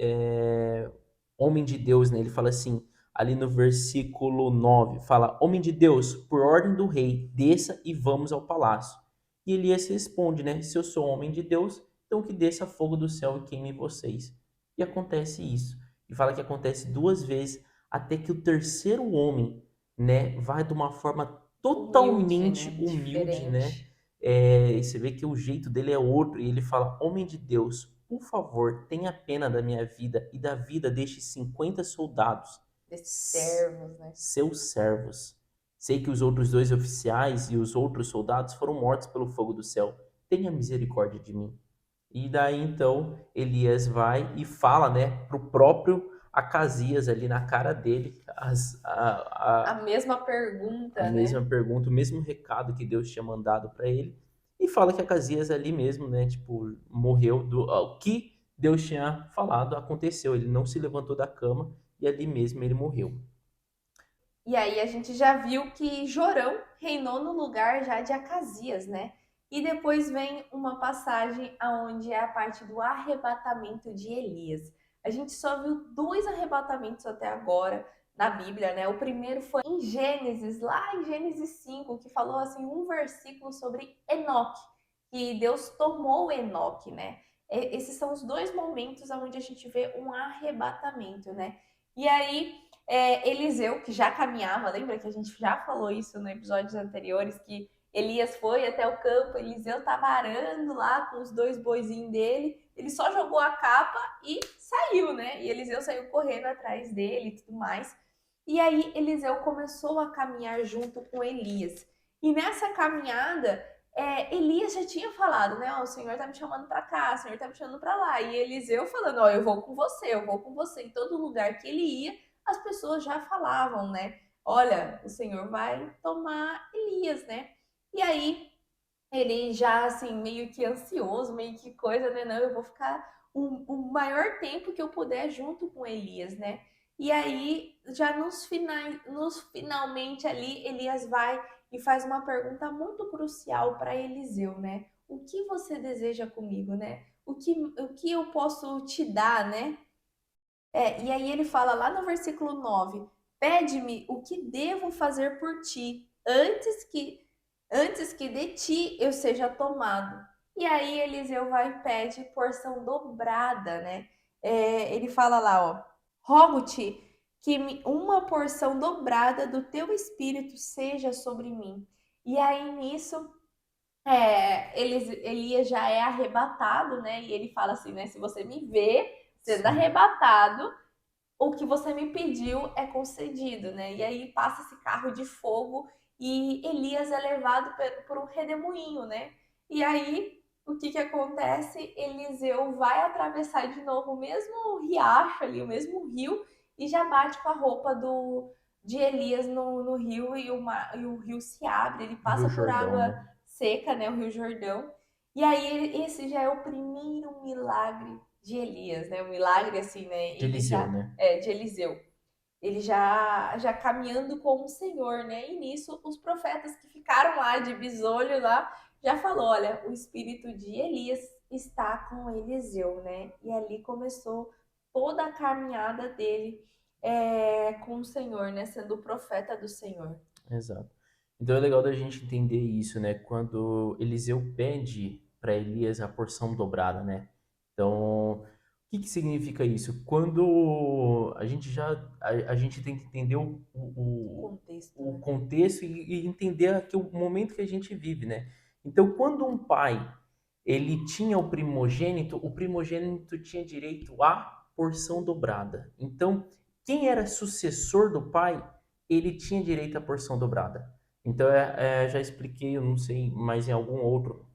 homem de Deus, né? Ele fala assim, ali no versículo 9, fala: Homem de Deus, por ordem do rei, desça e vamos ao palácio. E Elias responde, né? Se eu sou homem de Deus, então que desça fogo do céu e queime vocês. E acontece isso. E fala que acontece duas vezes, até que o terceiro homem, né, vai de uma forma Humilde, totalmente né? humilde, né? Diferente. E você vê que o jeito dele é outro, e ele fala: Homem de Deus, por favor, tenha pena da minha vida e da vida destes 50 soldados, Desses servos, né? seus servos. Sei que os outros 2 oficiais e os outros soldados foram mortos pelo fogo do céu. Tenha misericórdia de mim. E daí então Elias vai e fala, né, pro próprio Acasias ali na cara dele A mesma a pergunta, né? mesma pergunta, o mesmo recado que Deus tinha mandado para ele, e fala que Acasias ali mesmo, né, tipo, morreu o que Deus tinha falado aconteceu, ele não se levantou da cama e ali mesmo ele morreu. E aí a gente já viu que Jorão reinou no lugar já de Acasias, né? E depois vem uma passagem aonde é a parte do arrebatamento de Elias. A gente só viu 2 arrebatamentos até agora na Bíblia, né? O primeiro foi em Gênesis, lá em Gênesis 5, que falou assim um versículo sobre Enoque, que Deus tomou Enoque, né? Esses são os 2 momentos onde a gente vê um arrebatamento, né? E aí Eliseu, que já caminhava, lembra que a gente já falou isso no episódios anteriores, que Elias foi até o campo, Eliseu estava arando lá com os 2 boizinhos dele, ele só jogou a capa e saiu, né? E Eliseu saiu correndo atrás dele e tudo mais. E aí Eliseu começou a caminhar junto com Elias. E nessa caminhada, Elias já tinha falado, né? Ó, o Senhor tá me chamando para cá, o Senhor tá me chamando para lá. E Eliseu falando, ó, eu vou com você, eu vou com você. Em todo lugar que ele ia, as pessoas já falavam, né? Olha, o Senhor vai tomar Elias, né? E aí ele já assim meio que ansioso, meio que coisa, né? Não, eu vou ficar o maior tempo que eu puder junto com Elias, né? E aí já nos finalmente ali Elias vai e faz uma pergunta muito crucial para Eliseu, né? O que você deseja comigo, né? O que eu posso te dar, né? E aí ele fala lá no versículo 9: Pede-me o que devo fazer por ti, antes que de ti eu seja tomado. E aí Eliseu vai e pede porção dobrada, né? Ele fala lá, ó: Rogo-te que uma porção dobrada do teu espírito seja sobre mim. E aí nisso Elias já é arrebatado, né? E ele fala assim, né? Se você me vê sendo Sim, arrebatado, o que você me pediu é concedido, né? E aí passa esse carro de fogo e Elias é levado por um redemoinho, né? E aí o que que acontece? Eliseu vai atravessar de novo o mesmo riacho ali, o mesmo rio, e já bate com a roupa de Elias no rio e o rio se abre, ele o Rio passa por Jordão, água né? seca, né? O Rio Jordão. E aí esse já é o primeiro milagre de Elias, né? O milagre assim, né? De Ele Eliseu, já né? de Eliseu. Ele já caminhando com o Senhor, né? E nisso os profetas que ficaram lá de bisolho lá já falou, olha, o espírito de Elias está com Eliseu, né? E ali começou toda a caminhada dele com o Senhor, né? Sendo o profeta do Senhor. Exato. Então é legal da gente entender isso, né? Quando Eliseu pede para Elias a porção dobrada, né? Então, o que que significa isso? Quando a gente tem que entender O contexto, o né? contexto e entender aqui o momento que a gente vive, né? Então, quando um pai ele tinha o primogênito tinha direito à porção dobrada. Então, quem era sucessor do pai ele tinha direito à porção dobrada. Então, já expliquei, eu não sei, mas em algum outro,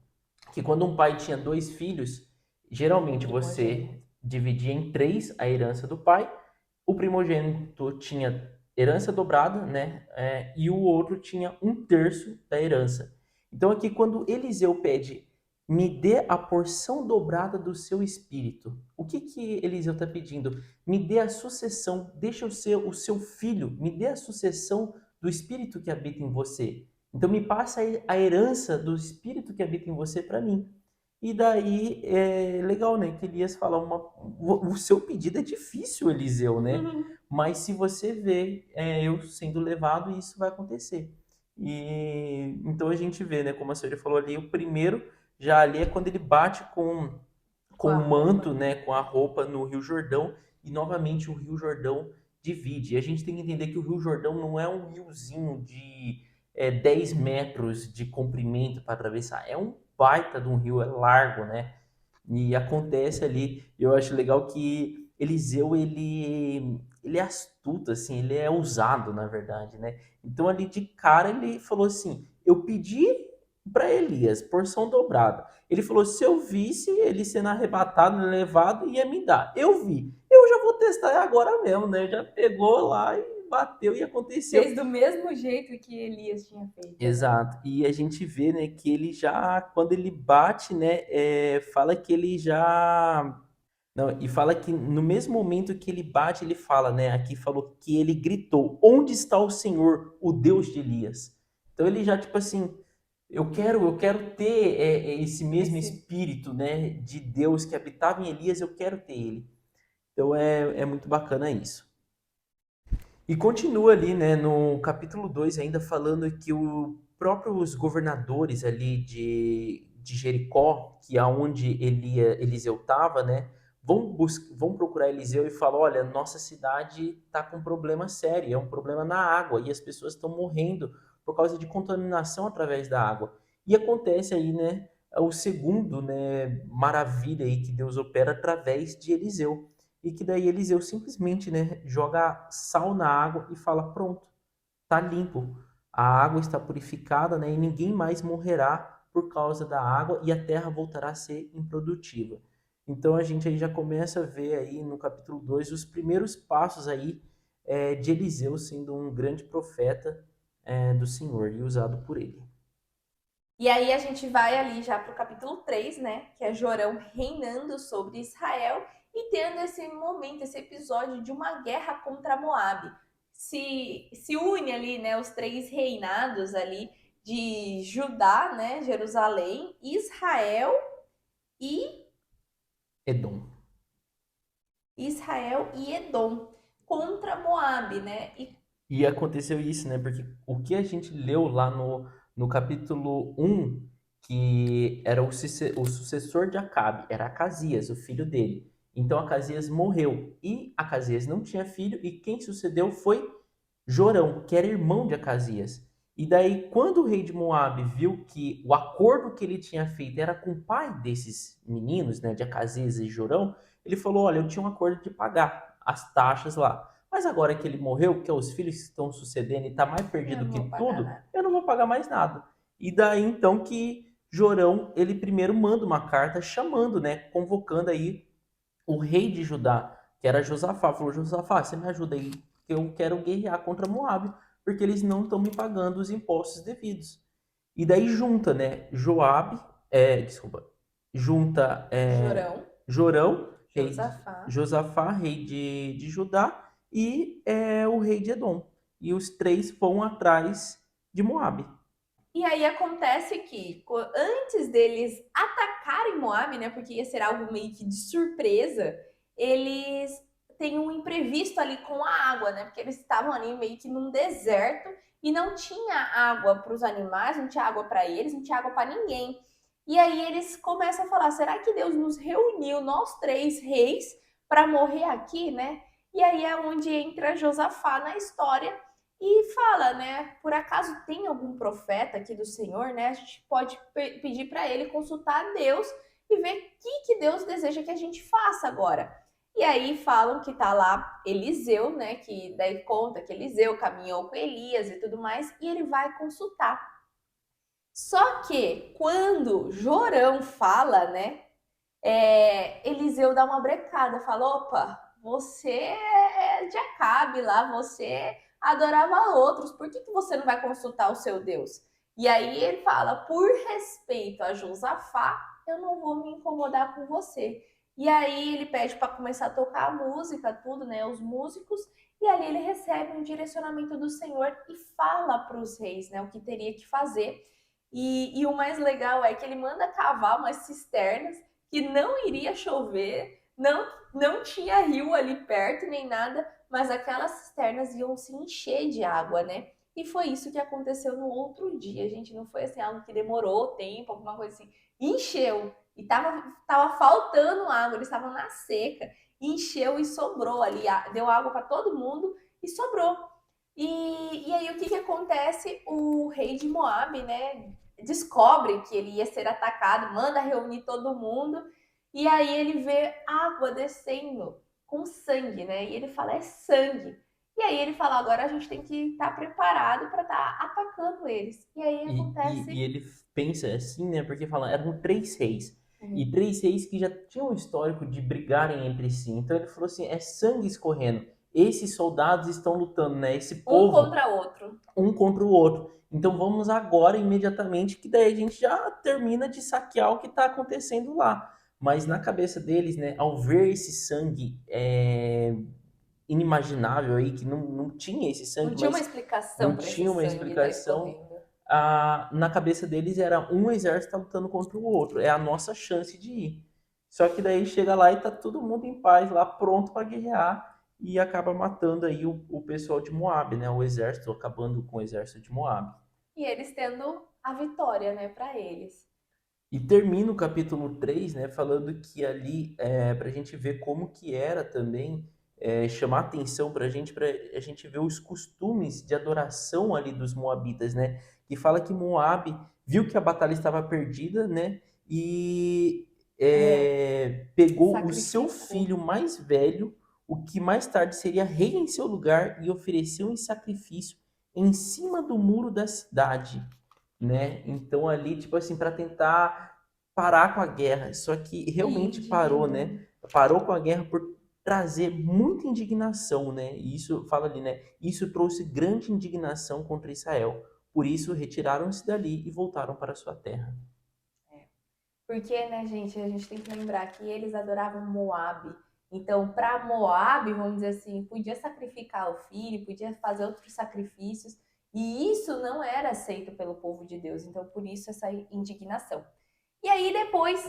que quando um pai tinha 2 filhos, geralmente você Primogênito. dividia em 3 a herança do pai, o primogênito tinha herança dobrada, né? E o outro tinha 1/3 da herança. Então, aqui, quando Eliseu pede, me dê a porção dobrada do seu espírito, o que que Eliseu está pedindo? Me dê a sucessão, deixa eu ser o seu filho, me dê a sucessão do espírito que habita em você. Então me passa a herança do espírito que habita em você para mim. E daí é legal, né? Que Elias fala o seu pedido é difícil, Eliseu, né? Mas se você vê eu sendo levado, isso vai acontecer. E então a gente vê, né? Como a senhora falou ali, o primeiro já ali é quando ele bate Com com a o roupa, manto, né? né, com a roupa no Rio Jordão, e novamente o Rio Jordão divide. E a gente tem que entender que o Rio Jordão não é um riozinho de 10 metros de comprimento para atravessar, é um baita de um rio, é largo, né? E acontece ali, eu acho legal que Eliseu, ele é astuto, assim, ele é ousado, na verdade, né? Então ali de cara ele falou assim, eu pedi para Elias, porção dobrada. Ele falou, se eu visse ele sendo arrebatado, levado, ia me dar. Eu vi. Eu já vou testar agora mesmo, né? Já pegou lá e bateu e aconteceu. Fez do mesmo jeito que Elias tinha feito, né? Exato. E a gente vê, né, que ele já, quando ele bate, né, fala que ele já. Não, e fala que no mesmo momento que ele bate, ele fala, né, aqui falou que ele gritou: Onde está o Senhor, o Deus de Elias? Então ele já, tipo assim, eu quero ter esse mesmo Esse espírito, né, de Deus que habitava em Elias, eu quero ter ele. Então é muito bacana isso. E continua ali, né, no capítulo 2 ainda falando que os próprios governadores ali de Jericó, que é onde Eliseu estava, né, vão procurar Eliseu e falam, olha, nossa cidade está com um problema sério, é um problema na água, e as pessoas estão morrendo por causa de contaminação através da água. E acontece aí, né, o segundo, né, maravilha aí que Deus opera através de Eliseu. E que daí Eliseu simplesmente, né, joga sal na água e fala: pronto, tá limpo. A água está purificada, né, e ninguém mais morrerá por causa da água e a terra voltará a ser improdutiva. Então a gente aí já começa a ver aí no capítulo 2 os primeiros passos aí de Eliseu sendo um grande profeta do Senhor e usado por ele. E aí a gente vai ali já para o capítulo 3, né? Que é Jorão reinando sobre Israel e tendo esse momento, esse episódio de uma guerra contra Moabe. Se une ali, né, os três reinados ali de Judá, né, Jerusalém, Israel e Edom. Edom contra Moabe, né? E aconteceu isso, né? Porque o que a gente leu lá no capítulo 1, que era o sucessor de Acabe, era Acasias, o filho dele. Então Acasias morreu e Acasias não tinha filho e quem sucedeu foi Jorão, que era irmão de Acasias. E daí, quando o rei de Moabe viu que o acordo que ele tinha feito era com o pai desses meninos, né, de Acasias e Jorão, ele falou: Olha, eu tinha um acordo de pagar as taxas lá. Mas agora que ele morreu, que é os filhos que estão sucedendo e está mais Eu perdido não que vou pagar tudo, nada. eu não vou pagar mais nada. E daí então que Jorão, ele primeiro manda uma carta chamando, né, convocando aí o rei de Judá, que era Josafá, falou: Josafá, você me ajuda aí, que eu quero guerrear contra Moabe, porque eles não estão me pagando os impostos devidos. E daí junta, né, desculpa, junta Jorão, Jorão, Josafá. Josafá, rei de Judá, e o rei de Edom. E os três vão atrás de Moabe. E aí acontece que antes deles atacarem Moab, né, porque ia ser algo meio que de surpresa, eles têm um imprevisto ali com a água, né, porque eles estavam ali meio que num deserto e não tinha água para os animais, não tinha água para eles, não tinha água para ninguém. E aí eles começam a falar: será que Deus nos reuniu, nós três reis, para morrer aqui, né? E aí é onde entra Josafá na história e fala, né? Por acaso tem algum profeta aqui do Senhor, né? A gente pode pedir para ele consultar a Deus e ver o que Deus deseja que a gente faça agora. E aí falam que tá lá Eliseu, né? Que daí conta que Eliseu caminhou com Elias e tudo mais, e ele vai consultar. Só que quando Jorão fala, né? Eliseu dá uma brecada, fala: opa, você é de Acabe lá, você adorava outros, por que você não vai consultar o seu Deus? E aí ele fala: por respeito a Josafá, eu não vou me incomodar com você. E aí ele pede para começar a tocar a música, tudo, né? Os músicos, e ali ele recebe um direcionamento do Senhor e fala para os reis, né, o que teria que fazer. E o mais legal é que ele manda cavar umas cisternas que não iria chover, não tinha rio ali perto nem nada, mas aquelas cisternas iam se encher de água, né? E foi isso que aconteceu no outro dia, gente. Não foi assim algo que demorou tempo, alguma coisa assim. Encheu. E tava faltando água, eles estavam na seca. Encheu e sobrou ali. Deu água para todo mundo e sobrou. E aí o que acontece? O rei de Moab, né? Descobre que ele ia ser atacado, manda reunir todo mundo E aí ele vê água descendo com sangue, né? E ele fala, é sangue. E aí ele fala, agora a gente tem que estar preparado para estar atacando eles. E aí E acontece. ele pensa assim, né? Porque fala, eram três reis. E Uhum. três reis que já tinham um histórico de brigarem entre si. Então ele falou assim: é sangue escorrendo. Esses soldados estão lutando, né? Esse Um povo, contra outro. um contra o outro. Então vamos agora, imediatamente, que daí a gente já termina de saquear o que está acontecendo lá. Mas na cabeça deles, né? Ao ver esse sangue inimaginável aí, que não tinha esse Não sangue, tinha uma mas explicação não para esse tinha uma sangue estar explicação escorrendo. na cabeça deles era um exército tá lutando contra o outro. É a nossa chance de ir. Só que daí chega lá e tá todo mundo em paz lá, pronto para guerrear e acaba matando aí o pessoal de Moab, né? O exército, acabando com o exército de Moab. E eles tendo a vitória, né, para eles. E termina o capítulo 3, né, falando que ali, para a gente ver como que era também, chamar atenção para a gente ver os costumes de adoração ali dos moabitas, né, que fala que Moab viu que a batalha estava perdida, né, e É, pegou o seu sacrificou. filho mais velho, o que mais tarde seria rei em seu lugar, e ofereceu em sacrifício em cima do muro da cidade, né? Então ali, tipo assim, para tentar parar com a guerra. Só que E realmente parou, indignou. né? Parou com a guerra por trazer muita indignação, né? E isso fala ali, né? Isso trouxe grande indignação contra Israel. Por isso retiraram-se dali e voltaram para sua terra. É. Porque, né, gente, a gente tem que lembrar que eles adoravam Moab. Então, para Moab, vamos dizer assim, podia sacrificar o filho, podia fazer outros sacrifícios, e isso não era aceito pelo povo de Deus. Então, por isso essa indignação. E aí depois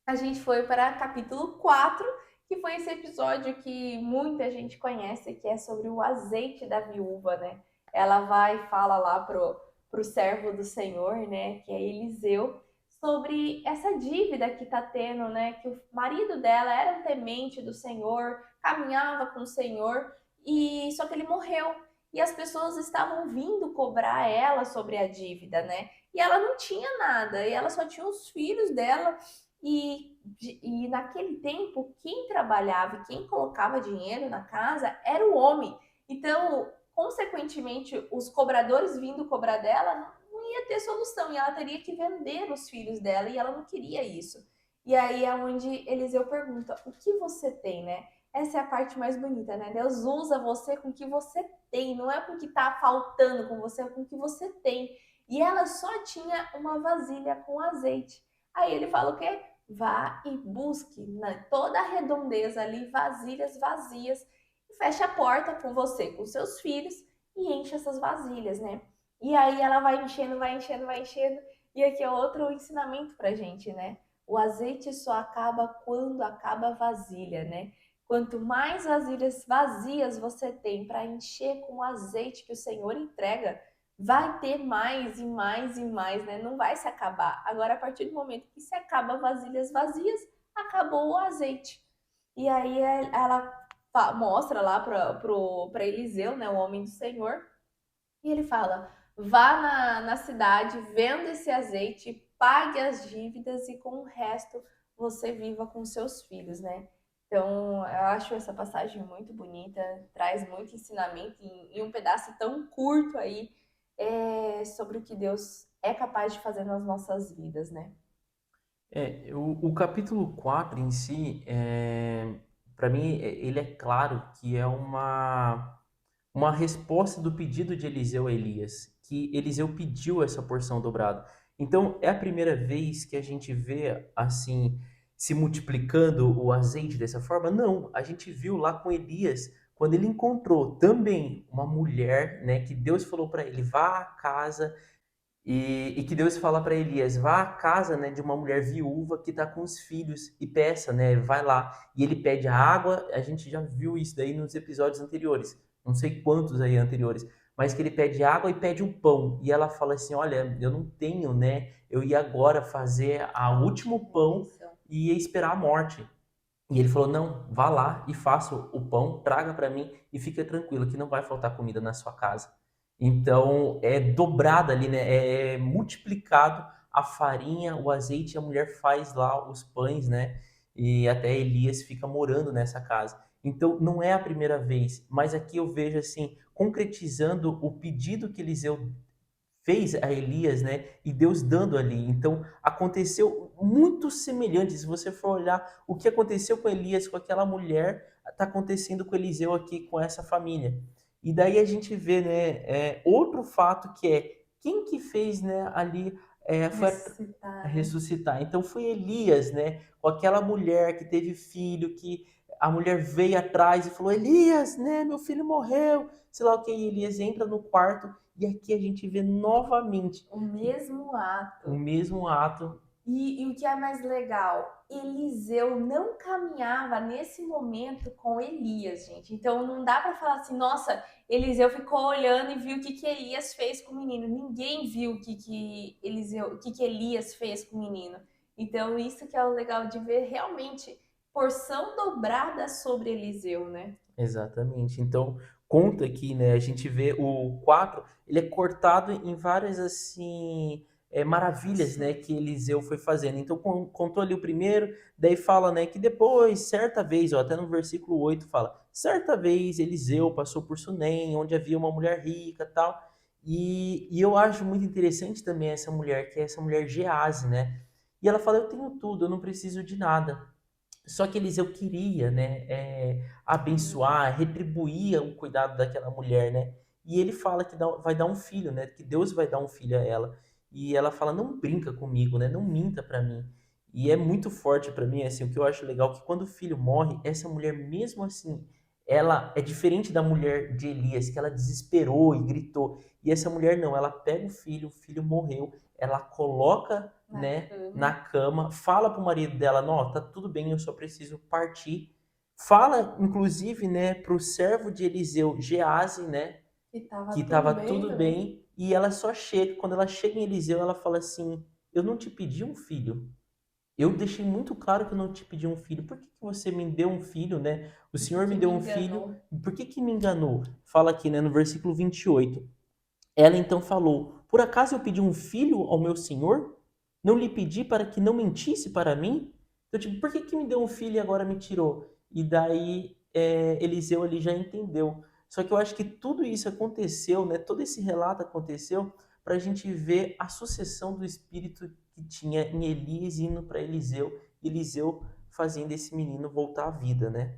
a gente foi para capítulo 4, que foi esse episódio que muita gente conhece, que é sobre o azeite da viúva, né? Ela vai e fala lá pro servo do Senhor, né, que é Eliseu, sobre essa dívida que tá tendo, né, que o marido dela era um temente do Senhor, caminhava com o Senhor, e só que ele morreu. E as pessoas estavam vindo cobrar ela sobre a dívida, né? E ela não tinha nada, e ela só tinha os filhos dela e naquele tempo, quem trabalhava e quem colocava dinheiro na casa era o homem. Então, consequentemente, os cobradores vindo cobrar dela não ia ter solução e ela teria que vender os filhos dela e ela não queria isso. E aí é onde Eliseu pergunta: o que você tem, né? Essa é a parte mais bonita, né? Deus usa você com o que você tem, não é com o que tá faltando com você, é com o que você tem. E ela só tinha uma vasilha com azeite. Aí ele fala o quê? Vá e busque na toda a redondeza ali vasilhas vazias e feche a porta com você, com seus filhos e enche essas vasilhas, né? E aí ela vai enchendo, vai enchendo, vai enchendo. E aqui é outro ensinamento pra gente, né? O azeite só acaba quando acaba a vasilha, né? Quanto mais vasilhas vazias você tem para encher com o azeite que o Senhor entrega, vai ter mais e mais e mais, né? Não vai se acabar. Agora, a partir do momento que se acaba vasilhas vazias, acabou o azeite. E aí ela mostra lá para Eliseu, né, o homem do Senhor, e ele fala: vá na cidade, venda esse azeite, pague as dívidas e com o resto você viva com seus filhos, né? Então, eu acho essa passagem muito bonita, traz muito ensinamento em um pedaço tão curto aí, sobre o que Deus é capaz de fazer nas nossas vidas, né? O capítulo 4 em si, para mim, ele é claro que é uma resposta do pedido de Eliseu a Elias, que Eliseu pediu essa porção dobrada. Então, é a primeira vez que a gente vê assim se multiplicando o azeite dessa forma? Não, a gente viu lá com Elias, quando ele encontrou também uma mulher, né, que Deus falou para ele: vá à casa e que Deus fala para Elias, vá à casa, né, de uma mulher viúva que está com os filhos e peça, né, vai lá. E ele pede a água, a gente já viu isso daí nos episódios anteriores, não sei quantos aí anteriores, mas que ele pede água e pede um pão. E ela fala assim, olha, eu não tenho, né, eu ia agora fazer a A último última pão refeição. e ia esperar a morte. E ele falou, não, vá lá e faça o pão, traga para mim e fica tranquilo que não vai faltar comida na sua casa. Então é dobrado ali, né? É multiplicado a farinha, o azeite, a mulher faz lá os pães, né? e até Elias fica morando nessa casa. Então, não é a primeira vez, mas aqui eu vejo assim, concretizando o pedido que Eliseu fez a Elias, né? E Deus dando ali. Então, aconteceu muito semelhante. Se você for olhar o que aconteceu com Elias, com aquela mulher, está acontecendo com Eliseu aqui, com essa família. E daí a gente vê, né, outro fato que é quem que fez, né, ali foi a Ressuscitar, né? ressuscitar. Então foi Elias, né, com aquela mulher que teve filho, que a mulher veio atrás e falou: Elias, né, meu filho morreu. Sei lá o que, Elias entra no quarto e aqui a gente vê novamente O mesmo o ato. mesmo ato. E o que é mais legal, Eliseu não caminhava nesse momento com Elias, gente. Então não dá para falar assim, nossa, Eliseu ficou olhando e viu o que que Elias fez com o menino. Ninguém viu o que que Elias fez com o menino. Então isso que é o legal de ver realmente porção dobrada sobre Eliseu, né? Exatamente. Então, conta aqui, né? A gente vê o 4 ele é cortado em várias, assim, maravilhas, né? Que Eliseu foi fazendo. Então, contou ali o primeiro, daí fala, né? Que depois, certa vez, ó, até no versículo 8 fala: certa vez Eliseu passou por Sunem, onde havia uma mulher rica tal. E eu acho muito interessante também essa mulher, que é essa mulher Gease, né? E ela fala: eu tenho tudo, eu não preciso de nada. Só que Eliseu queria, né, abençoar, retribuir o cuidado daquela mulher, né? E ele fala que vai dar um filho, né? Que Deus vai dar um filho a ela. E ela fala: não brinca comigo, né? Não minta para mim. E é muito forte para mim, assim, o que eu acho legal é que quando o filho morre, essa mulher mesmo assim, ela é diferente da mulher de Elias, que ela desesperou e gritou. E essa mulher não, ela pega o filho morreu, ela coloca, Na né, na cama. cama, fala pro marido dela: não, tá tudo bem, eu só preciso partir. Fala, inclusive, né, pro servo de Eliseu, Gease, né, E tava que tudo estava bem tudo também. bem, e ela só chega, quando ela chega em Eliseu, ela fala assim: eu não te pedi um filho. Eu deixei muito claro que eu não te pedi um filho. Por que que você me deu um filho, né? O Por que Senhor me que deu me um filho, enganou? por que que me enganou? Fala aqui, né, no versículo 28. Ela então falou: por acaso eu pedi um filho ao meu senhor? Não lhe pedi para que não mentisse para mim? Então, tipo, por que que me deu um filho e agora me tirou? E daí Eliseu ali já entendeu. Só que eu acho que tudo isso aconteceu, né? Todo esse relato aconteceu para a gente ver a sucessão do espírito que tinha em Elias indo para Eliseu, Eliseu fazendo esse menino voltar à vida, né?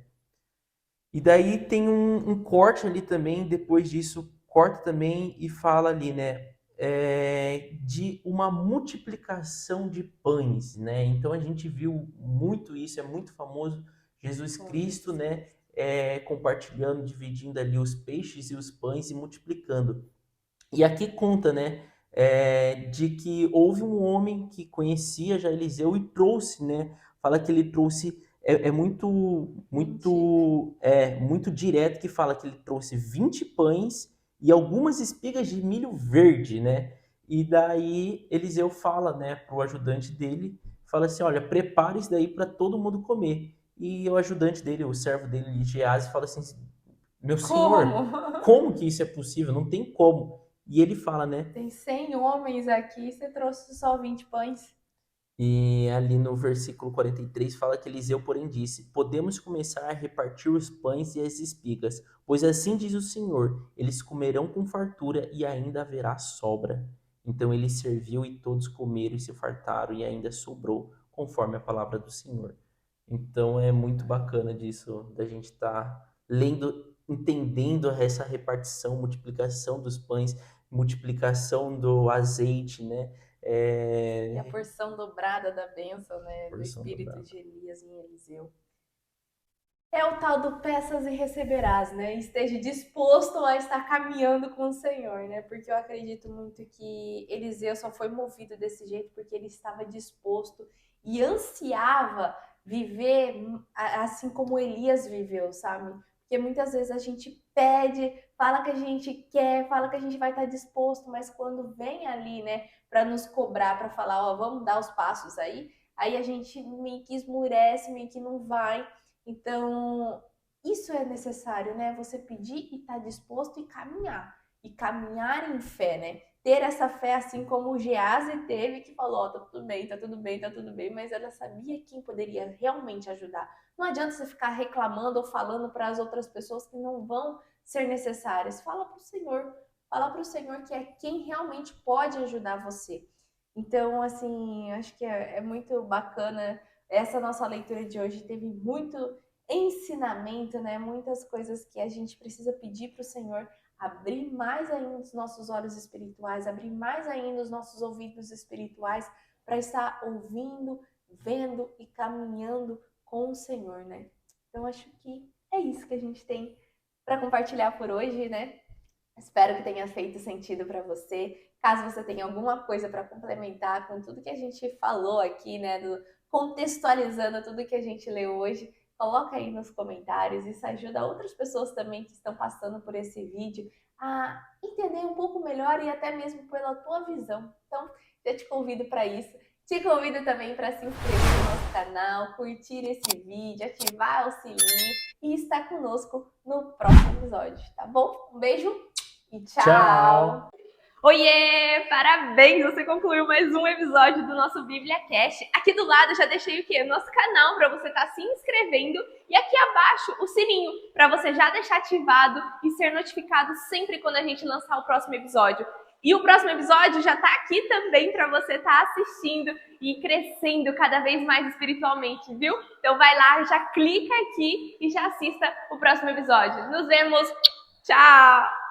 E daí tem um corte ali também, depois disso, corta também e fala ali, né? De uma multiplicação de pães, né? Então a gente viu muito isso, é muito famoso. Jesus Com Cristo, Jesus né? Cristo. Compartilhando, dividindo ali os peixes e os pães e multiplicando. E aqui conta, né, de que houve um homem que conhecia já Eliseu e trouxe, né? Fala que ele trouxe Vinte, né? muito direto que fala que ele trouxe 20 pães e algumas espigas de milho verde, né? E daí Eliseu fala, né, pro ajudante dele, fala assim, olha, prepare isso daí para todo mundo comer. E o ajudante dele, o servo dele, Geazi, fala assim, meu Como? senhor, como que isso é possível? Não tem como. E ele fala, né? Tem 100 homens aqui, você trouxe só 20 pães? E ali no versículo 43 fala que Eliseu, porém, disse: podemos começar a repartir os pães e as espigas, pois assim diz o Senhor: eles comerão com fartura e ainda haverá sobra. Então ele serviu e todos comeram e se fartaram e ainda sobrou, conforme a palavra do Senhor. Então é muito bacana disso, da gente estar lendo, entendendo essa repartição, multiplicação dos pães, multiplicação do azeite, né? E a É, porção dobrada da bênção, né? Do porção espírito dobrada. de Elias em Eliseu. É o tal do peças e receberás, né? Esteja disposto a estar caminhando com o Senhor, né? Porque eu acredito muito que Eliseu só foi movido desse jeito porque ele estava disposto e ansiava viver assim como Elias viveu, sabe? Porque muitas vezes a gente pede, fala que a gente quer, fala que a gente vai estar disposto, mas quando vem ali, né, para nos cobrar, para falar, ó, vamos dar os passos aí a gente meio que esmurece, meio que não vai. Então, isso é necessário, né? Você pedir e estar disposto e caminhar. E caminhar em fé, né? ter essa fé assim como o Gease teve, que falou, ó, tá tudo bem, tá tudo bem, tá tudo bem, mas ela sabia quem poderia realmente ajudar. Não adianta você ficar reclamando ou falando para as outras pessoas que não vão ser necessárias. Fala para o Senhor que é quem realmente pode ajudar você. Então, assim, acho que é muito bacana. Essa nossa leitura de hoje teve muito ensinamento, né? Muitas coisas que a gente precisa pedir para o Senhor abrir mais ainda os nossos olhos espirituais, abrir mais ainda os nossos ouvidos espirituais para estar ouvindo, vendo e caminhando com o Senhor, né? Então acho que é isso que a gente tem para compartilhar por hoje, né? Espero que tenha feito sentido para você. Caso você tenha alguma coisa para complementar com tudo que a gente falou aqui, né, contextualizando tudo que a gente leu hoje, coloca aí nos comentários. Isso ajuda outras pessoas também que estão passando por esse vídeo a entender um pouco melhor e até mesmo pela tua visão. Então, eu te convido para isso. Te convido também para se inscrever no nosso canal, curtir esse vídeo, ativar o sininho e estar conosco no próximo episódio, tá bom? Um beijo e tchau! Tchau! Oiê! Parabéns! Você concluiu mais um episódio do nosso Bíblia Cast. Aqui do lado eu já deixei o quê? Nosso canal para você estar se inscrevendo e aqui abaixo o sininho para você já deixar ativado e ser notificado sempre quando a gente lançar o próximo episódio. E o próximo episódio já está aqui também para você estar assistindo e crescendo cada vez mais espiritualmente, viu? Então vai lá, já clica aqui e já assista o próximo episódio. Nos vemos! Tchau!